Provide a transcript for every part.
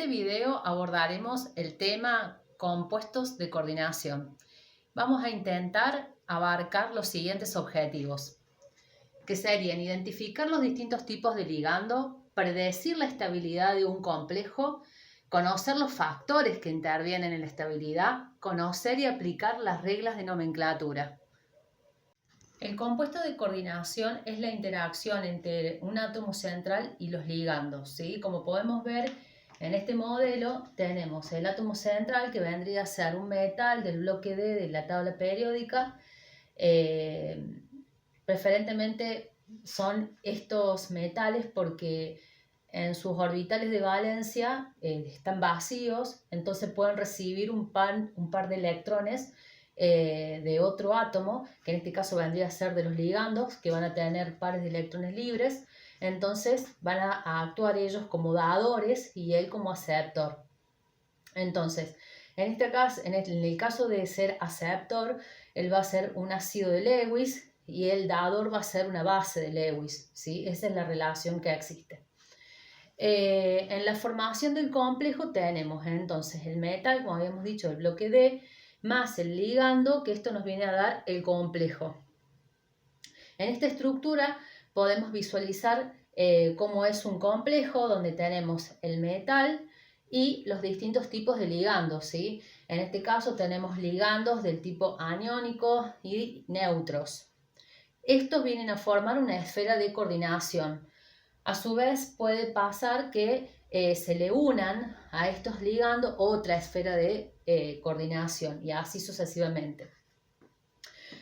este video abordaremos el tema compuestos de coordinación. Vamos a intentar abarcar los siguientes objetivos, que serían identificar los distintos tipos de ligando, predecir la estabilidad de un complejo, conocer los factores que intervienen en la estabilidad, conocer y aplicar las reglas de nomenclatura. El compuesto de coordinación es la interacción entre un átomo central y los ligandos, ¿sí? Como podemos ver en este modelo, tenemos el átomo central, que vendría a ser un metal del bloque D de la tabla periódica. Preferentemente son estos metales porque en sus orbitales de valencia están vacíos, entonces pueden recibir un par de electrones de otro átomo, que en este caso vendría a ser de los ligandos, que van a tener pares de electrones libres. Entonces van a actuar ellos como dadores y él como aceptor. Entonces, en este caso, en el caso de ser aceptor, él va a ser un ácido de Lewis y el dador va a ser una base de Lewis, ¿sí? Esa es la relación que existe. En la formación del complejo tenemos entonces el metal, como habíamos dicho, el bloque D, más el ligando, que esto nos viene a dar el complejo. En esta estructura podemos visualizar cómo es un complejo donde tenemos el metal y los distintos tipos de ligandos, ¿sí? En este caso tenemos ligandos del tipo aniónico y neutros. Estos vienen a formar una esfera de coordinación. A su vez puede pasar que se le unan a estos ligandos otra esfera de coordinación y así sucesivamente.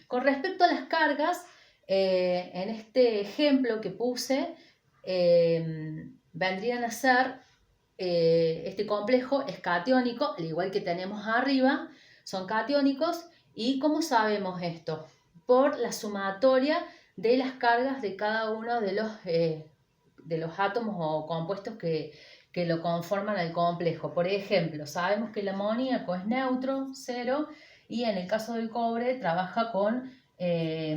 Con respecto a las cargas, en este ejemplo que puse, vendrían a ser, este complejo es catiónico, al igual que tenemos arriba, son catiónicos. ¿Y cómo sabemos esto? Por la sumatoria de las cargas de cada uno de los átomos o compuestos que lo conforman al complejo. Por ejemplo, sabemos que el amoníaco es neutro, 0, y en el caso del cobre trabaja con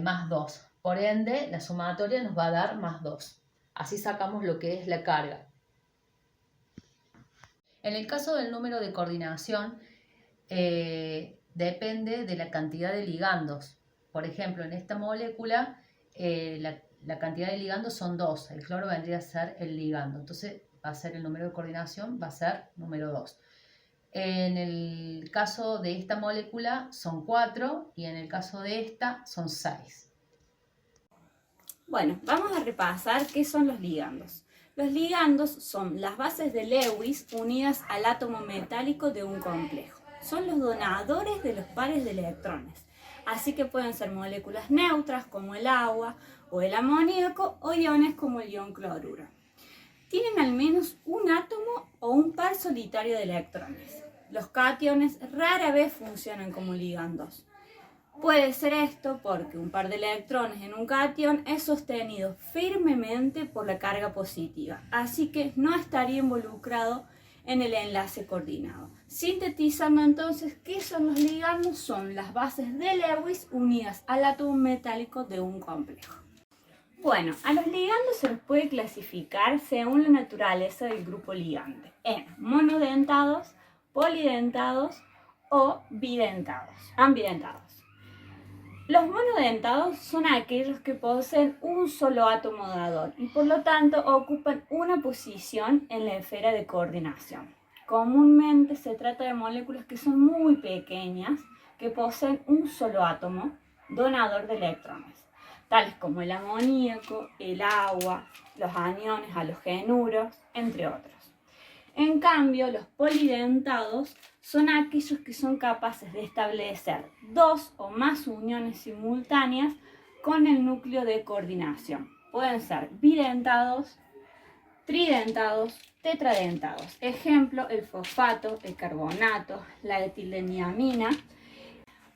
más 2. Por ende, la sumatoria nos va a dar más 2. Así sacamos lo que es la carga. En el caso del número de coordinación, depende de la cantidad de ligandos. Por ejemplo, en esta molécula, la cantidad de ligandos son 2. El cloro vendría a ser el ligando. Entonces, va a ser el número de coordinación, va a ser número 2. En el caso de esta molécula son 4 y en el caso de esta son 6. Bueno, vamos a repasar qué son los ligandos. Los ligandos son las bases de Lewis unidas al átomo metálico de un complejo. Son los donadores de los pares de electrones. Así que pueden ser moléculas neutras como el agua o el amoníaco o iones como el ion cloruro. Tienen al menos un átomo o un par solitario de electrones. Los cationes rara vez funcionan como ligandos. Puede ser esto porque un par de electrones en un cation es sostenido firmemente por la carga positiva, así que no estaría involucrado en el enlace coordinado. Sintetizando entonces, ¿qué son los ligandos? Son las bases de Lewis unidas al átomo metálico de un complejo. Bueno, a los ligandos se los puede clasificar según la naturaleza del grupo ligante, en monodentados, polidentados o ambidentados. Los monodentados son aquellos que poseen un solo átomo dador y por lo tanto ocupan una posición en la esfera de coordinación. Comúnmente se trata de moléculas que son muy pequeñas, que poseen un solo átomo donador de electrones, tales como el amoníaco, el agua, los aniones halogenuros, entre otros. En cambio, los polidentados son aquellos que son capaces de establecer dos o más uniones simultáneas con el núcleo de coordinación. Pueden ser bidentados, tridentados, tetradentados. Ejemplo, el fosfato, el carbonato, la etileniamina.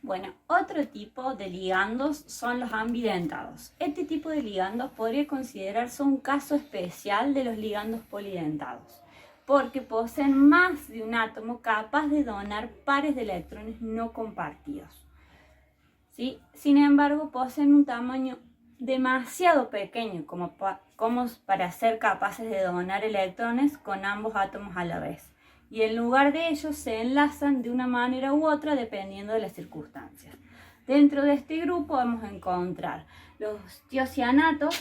Bueno, otro tipo de ligandos son los ambidentados. Este tipo de ligandos podría considerarse un caso especial de los ligandos polidentados, porque poseen más de un átomo capaz de donar pares de electrones no compartidos. ¿Sí? Sin embargo, poseen un tamaño demasiado pequeño como para ser capaces de donar electrones con ambos átomos a la vez. y en lugar de ellos se enlazan de una manera u otra dependiendo de las circunstancias. Dentro de este grupo vamos a encontrar los tiocianatos,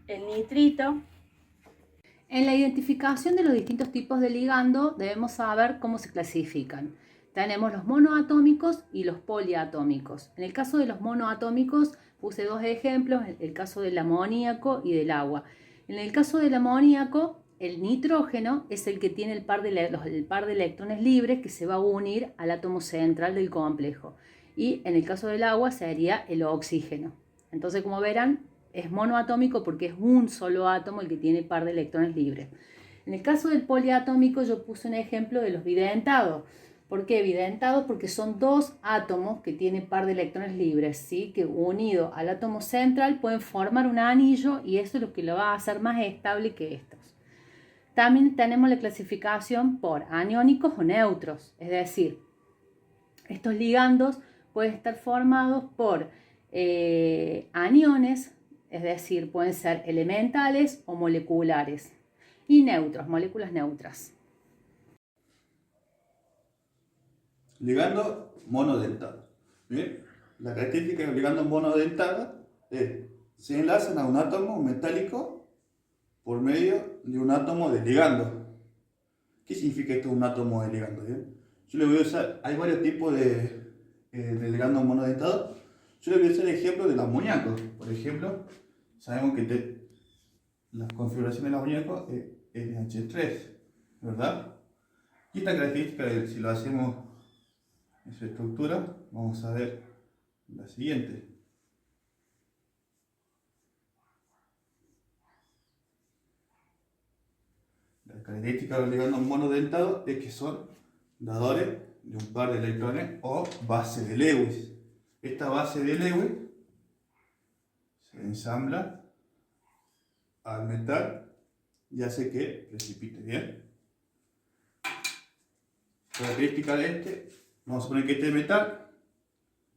el nitrito. En la identificación de los distintos tipos de ligando debemos saber cómo se clasifican. Tenemos los monoatómicos y los poliatómicos. En el caso de los monoatómicos puse dos ejemplos, el caso del amoníaco y del agua. En el caso del amoníaco, el nitrógeno es el que tiene el par de electrones libres que se va a unir al átomo central del complejo. Y en el caso del agua sería el oxígeno. Entonces, como verán, es monoatómico porque es un solo átomo el que tiene par de electrones libres. En el caso del poliatómico yo puse un ejemplo de los bidentados. ¿Por qué bidentados? Porque son dos átomos que tienen par de electrones libres, ¿sí? Que unidos al átomo central pueden formar un anillo y eso es lo que lo va a hacer más estable que estos. También tenemos la clasificación por aniónicos o neutros, es decir, estos ligandos pueden estar formados por aniones, es decir, pueden ser elementales o moleculares, y neutros, moléculas neutras. Ligando monodentado. Bien, la característica del ligando monodentado es se enlazan a un átomo metálico por medio de un átomo de ligando. ¿Qué significa esto, un átomo de ligando? ¿Bien? Yo le voy a usar, hay varios tipos de ligando monodentado. Yo le voy a usar el ejemplo del amoníaco. Por ejemplo, sabemos que la configuración del amoníaco es NH3, ¿verdad? Y esta característica, si lo hacemos en su estructura, vamos a ver la siguiente. La característica del ligando monodentado es que son dadores de un par de electrones o base de Lewis. Esta base de Lewis se ensambla al metal y hace que precipite. Bien. Característica de este, vamos a poner que este metal,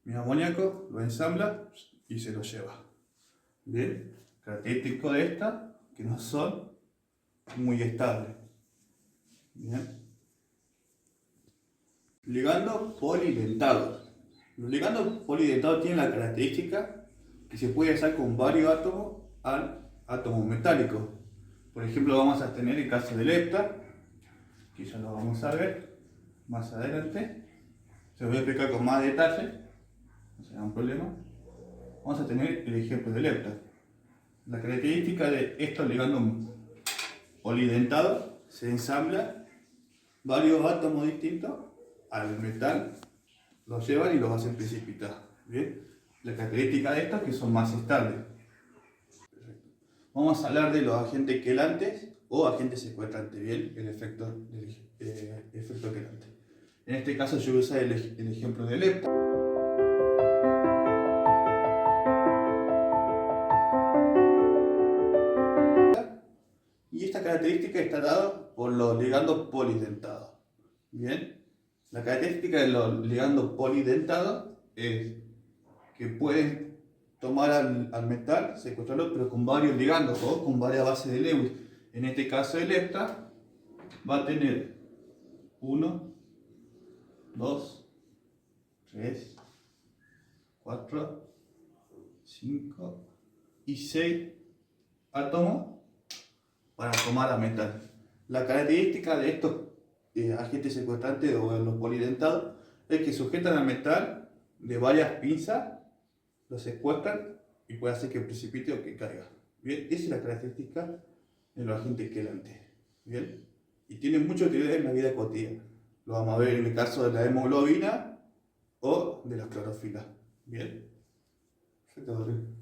mi amoníaco, lo ensambla y se lo lleva. Bien. Característico de esta, que no son muy estables. Bien. Ligando polidentados. Los ligandos polidentados tienen la característica que se puede hacer con varios átomos al átomo metálico. Por ejemplo, vamos a tener el caso del hepta, que ya lo vamos a ver más adelante. Se lo voy a explicar con más detalle, no será un problema. Vamos a tener el ejemplo del hepta. La característica de estos ligandos polidentados, se ensamblan varios átomos distintos al metal, los llevan y los hacen precipitar. ¿Bien? La característica de estos es que son más estables. Perfecto. Vamos a hablar de los agentes quelantes o agentes secuestrantes. Bien, el efecto quelante. En este caso yo voy a usar el ejemplo del hepta. Y esta característica está dada por los ligandos polidentados. Bien. La característica de los ligandos polidentados es que pueden tomar al metal, secuestrarlo, pero con varios ligandos o con varias bases de Lewis. En este caso el hepta va a tener 1, 2, 3, 4, 5 y 6 átomos para tomar al metal. La característica de estos agentes secuestrantes o los polidentados es que sujetan al metal de varias pinzas, lo secuestran y puede hacer que precipite o que caiga. Bien, esa es la característica de los agentes quelantes. Bien, y tienen mucha utilidad en la vida cotidiana. Lo vamos a ver en el caso de la hemoglobina o de la clorofila. Bien, perfecto.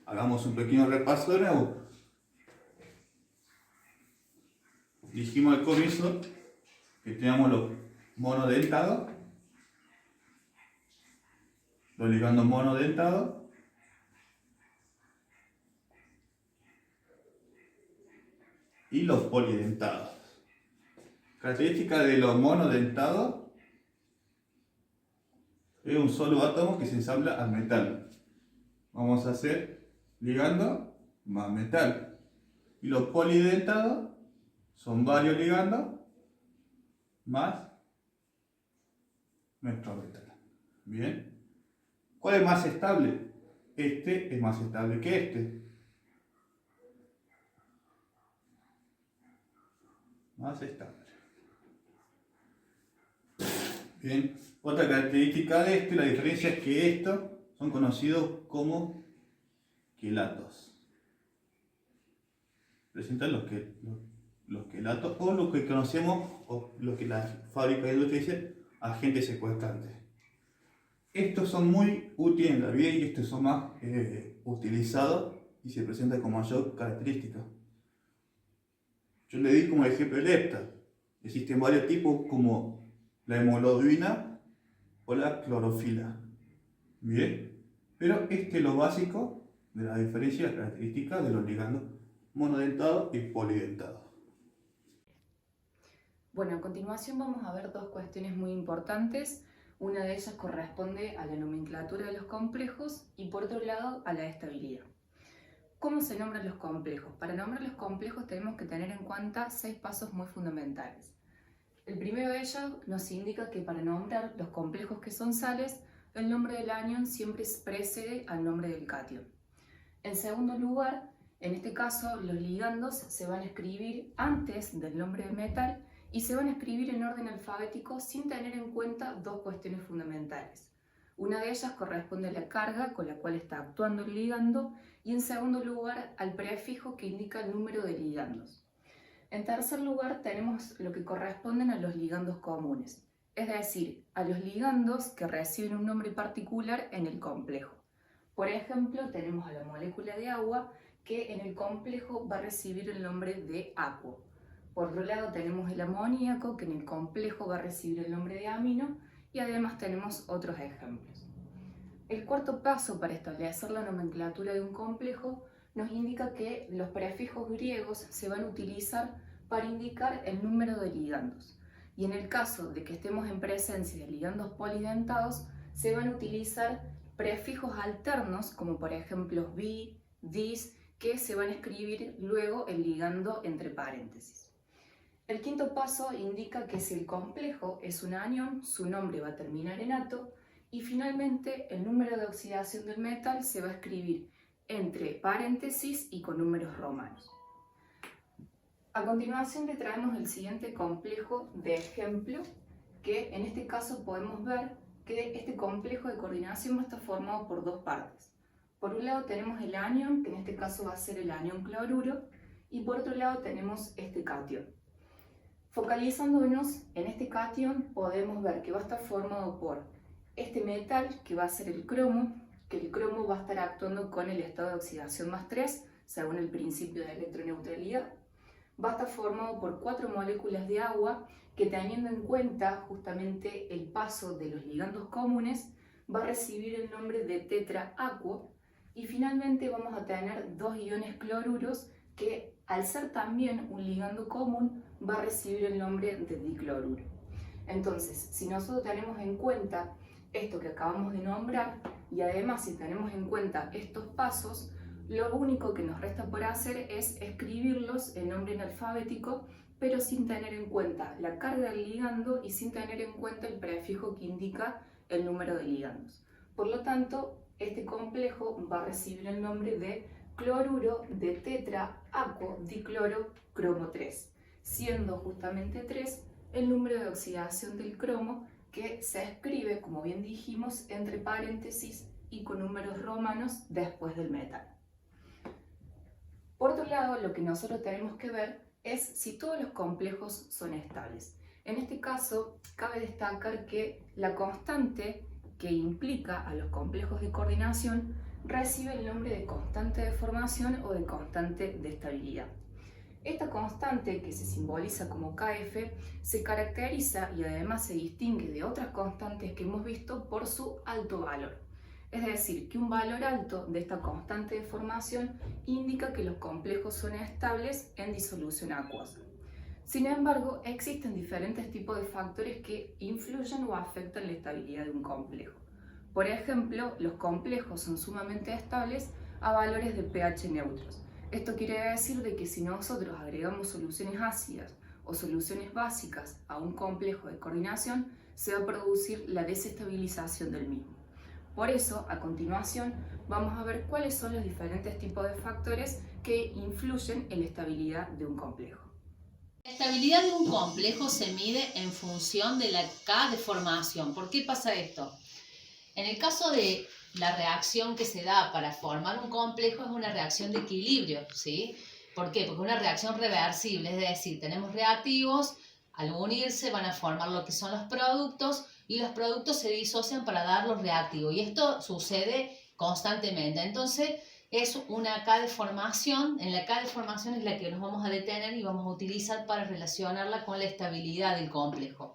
Hagamos un pequeño repaso de nuevo. Dijimos al comienzo que teníamos monodentado, los ligandos monodentados, y los polidentados. Característica de los monodentados es un solo átomo que se ensambla al metal. Vamos a hacer ligando más metal. Y los polidentados son varios ligandos más nuestro metal. Bien. ¿Cuál es más estable? Este es más estable que este. Más estable. Bien. Otra característica de esto, y la diferencia es que estos son conocidos como quelatos. Presentan los quelatos o lo que conocemos, o lo que la fábrica de industria dice, agentes secuestrantes. Estos son muy útiles en la vida y estos son más utilizados y se presentan con mayor característica. Yo le di como ejemplo el lepta. Existen varios tipos como la hemoglobina o la clorofila. Bien, pero este es lo básico de la diferencia y las características de los ligandos monodentados y polidentados. Bueno, a continuación vamos a ver dos cuestiones muy importantes. Una de ellas corresponde a la nomenclatura de los complejos y por otro lado a la estabilidad. ¿Cómo se nombran los complejos? Para nombrar los complejos tenemos que tener en cuenta 6 pasos muy fundamentales. El primero de ellos nos indica que para nombrar los complejos que son sales, el nombre del anión siempre precede al nombre del catión. En segundo lugar, en este caso los ligandos se van a escribir antes del nombre del metal y se van a escribir en orden alfabético sin tener en cuenta 2 cuestiones fundamentales. Una de ellas corresponde a la carga con la cual está actuando el ligando y en segundo lugar al prefijo que indica el número de ligandos. En tercer lugar tenemos lo que corresponden a los ligandos comunes, es decir, a los ligandos que reciben un nombre particular en el complejo. Por ejemplo, tenemos a la molécula de agua que en el complejo va a recibir el nombre de aquo. Por otro lado tenemos el amoníaco que en el complejo va a recibir el nombre de amino y además tenemos otros ejemplos. El cuarto paso para establecer la nomenclatura de un complejo nos indica que los prefijos griegos se van a utilizar para indicar el número de ligandos. Y en el caso de que estemos en presencia de ligandos polidentados, se van a utilizar prefijos alternos, como por ejemplo bi, dis, que se van a escribir luego el ligando entre paréntesis. El quinto paso indica que si el complejo es un anión, su nombre va a terminar en ato, y finalmente el número de oxidación del metal se va a escribir entre paréntesis y con números romanos. A continuación le traemos el siguiente complejo de ejemplo, que en este caso podemos ver que este complejo de coordinación va a estar formado por 2 partes. Por un lado tenemos el anión, que en este caso va a ser el anión cloruro, y por otro lado tenemos este catión. Focalizándonos en este catión podemos ver que va a estar formado por este metal, que va a ser el cromo, que el cromo va a estar actuando con el estado de oxidación más 3, según el principio de electroneutralidad. Va a estar formado por 4 moléculas de agua que, teniendo en cuenta justamente el paso de los ligandos comunes, va a recibir el nombre de tetraacuo. Y finalmente vamos a tener 2 iones cloruros que, al ser también un ligando común, va a recibir el nombre de dicloruro. Entonces, si nosotros tenemos en cuenta esto que acabamos de nombrar y además si tenemos en cuenta estos pasos, lo único que nos resta por hacer es escribirlos en orden alfabético, pero sin tener en cuenta la carga del ligando y sin tener en cuenta el prefijo que indica el número de ligandos. Por lo tanto, este complejo va a recibir el nombre de cloruro de tetraacuo dicloro cromo 3, siendo justamente 3 el número de oxidación del cromo, que se escribe, como bien dijimos, entre paréntesis y con números romanos después del metal. Por otro lado, lo que nosotros tenemos que ver es si todos los complejos son estables. En este caso, cabe destacar que la constante que implica a los complejos de coordinación recibe el nombre de constante de formación o de constante de estabilidad. Esta constante, que se simboliza como Kf, se caracteriza y además se distingue de otras constantes que hemos visto por su alto valor. Es decir, que un valor alto de esta constante de formación indica que los complejos son estables en disolución acuosa. Sin embargo, existen diferentes tipos de factores que influyen o afectan la estabilidad de un complejo. Por ejemplo, los complejos son sumamente estables a valores de pH neutros. Esto quiere decir de que si nosotros agregamos soluciones ácidas o soluciones básicas a un complejo de coordinación, se va a producir la desestabilización del mismo. Por eso, a continuación, vamos a ver cuáles son los diferentes tipos de factores que influyen en la estabilidad de un complejo. La estabilidad de un complejo se mide en función de la K de formación. ¿Por qué pasa esto? En el caso de la reacción que se da para formar un complejo es una reacción de equilibrio, ¿sí? ¿Por qué? Porque es una reacción reversible, es decir, tenemos reactivos, al unirse van a formar lo que son los productos y los productos se disocian para dar los reactivos y esto sucede constantemente. Entonces es una K de formación, en la K de formación es la que nos vamos a detener y vamos a utilizar para relacionarla con la estabilidad del complejo.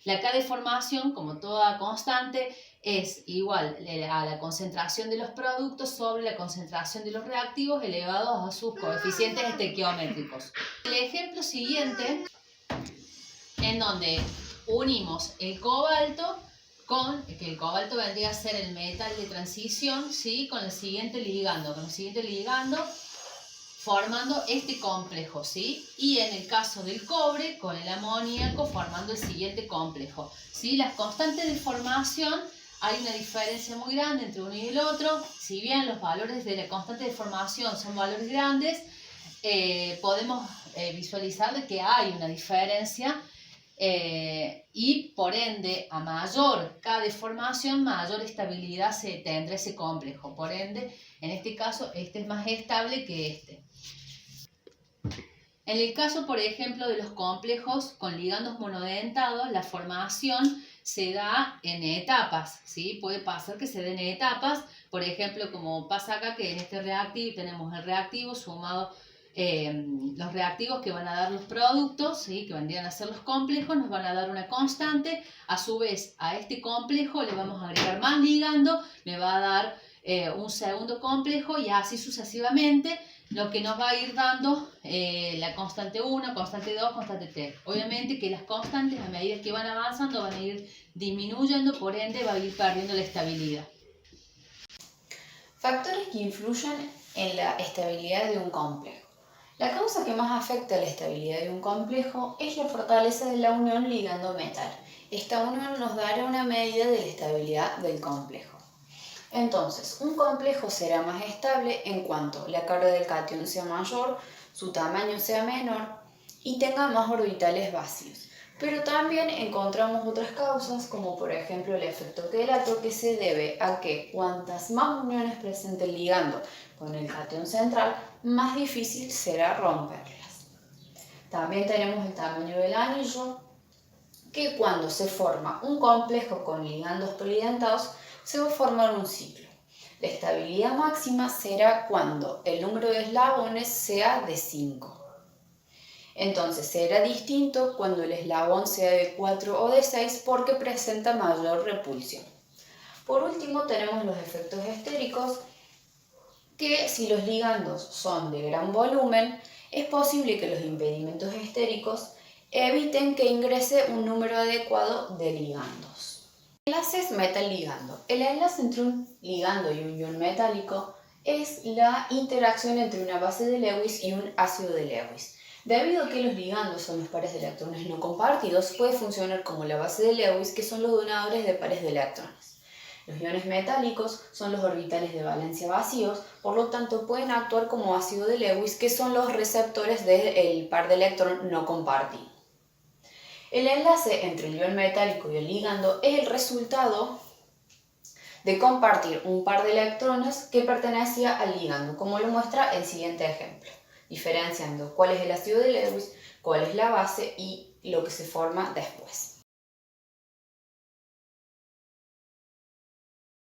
La K de formación, como toda constante, es igual a la concentración de los productos sobre la concentración de los reactivos elevados a sus coeficientes estequiométricos. El ejemplo siguiente, en donde unimos el cobalto que el cobalto vendría a ser el metal de transición, ¿sí? Con el siguiente ligando, formando este complejo, ¿sí? Y en el caso del cobre, con el amoníaco, formando el siguiente complejo, ¿sí? Las constantes de formación, hay una diferencia muy grande entre uno y el otro. Si bien los valores de la constante de formación son valores grandes, podemos visualizar de que hay una diferencia y por ende a mayor K de formación, mayor estabilidad se tendrá ese complejo. Por ende, en este caso, este es más estable que este. En el caso, por ejemplo, de los complejos con ligandos monodentados, la formación se da en etapas, ¿sí? Puede pasar que se den en etapas, por ejemplo, como pasa acá, que en este reactivo tenemos el reactivo sumado los reactivos que van a dar los productos, ¿sí? Que vendrían a ser los complejos, nos van a dar una constante. A su vez, a este complejo le vamos a agregar más ligando, me va a dar un segundo complejo y así sucesivamente, lo que nos va a ir dando la constante 1, constante 2, constante 3. Obviamente que las constantes a medida que van avanzando van a ir disminuyendo, por ende va a ir perdiendo la estabilidad. Factores que influyen en la estabilidad de un complejo. La causa que más afecta la estabilidad de un complejo es la fortaleza de la unión ligando-metal. Esta unión nos dará una medida de la estabilidad del complejo. Entonces, un complejo será más estable en cuanto la carga del catión sea mayor, su tamaño sea menor y tenga más orbitales vacíos. Pero también encontramos otras causas, como por ejemplo el efecto quelato, que se debe a que cuantas más uniones presente el ligando con el catión central, más difícil será romperlas. También tenemos el tamaño del anillo, que cuando se forma un complejo con ligandos polidentados, se va a formar un ciclo. La estabilidad máxima será cuando el número de eslabones sea de 5. Entonces será distinto cuando el eslabón sea de 4 o de 6 porque presenta mayor repulsión. Por último tenemos los efectos estéricos, que si los ligandos son de gran volumen, es posible que los impedimentos estéricos eviten que ingrese un número adecuado de ligandos. Enlaces metal-ligando. El enlace entre un ligando y un ion metálico es la interacción entre una base de Lewis y un ácido de Lewis. Debido a que los ligandos son los pares de electrones no compartidos, puede funcionar como la base de Lewis, que son los donadores de pares de electrones. Los iones metálicos son los orbitales de valencia vacíos, por lo tanto pueden actuar como ácido de Lewis, que son los receptores del par de electrón no compartido. El enlace entre el ion metálico y el ligando es el resultado de compartir un par de electrones que pertenecía al ligando, como lo muestra el siguiente ejemplo, diferenciando cuál es el ácido de Lewis, cuál es la base y lo que se forma después.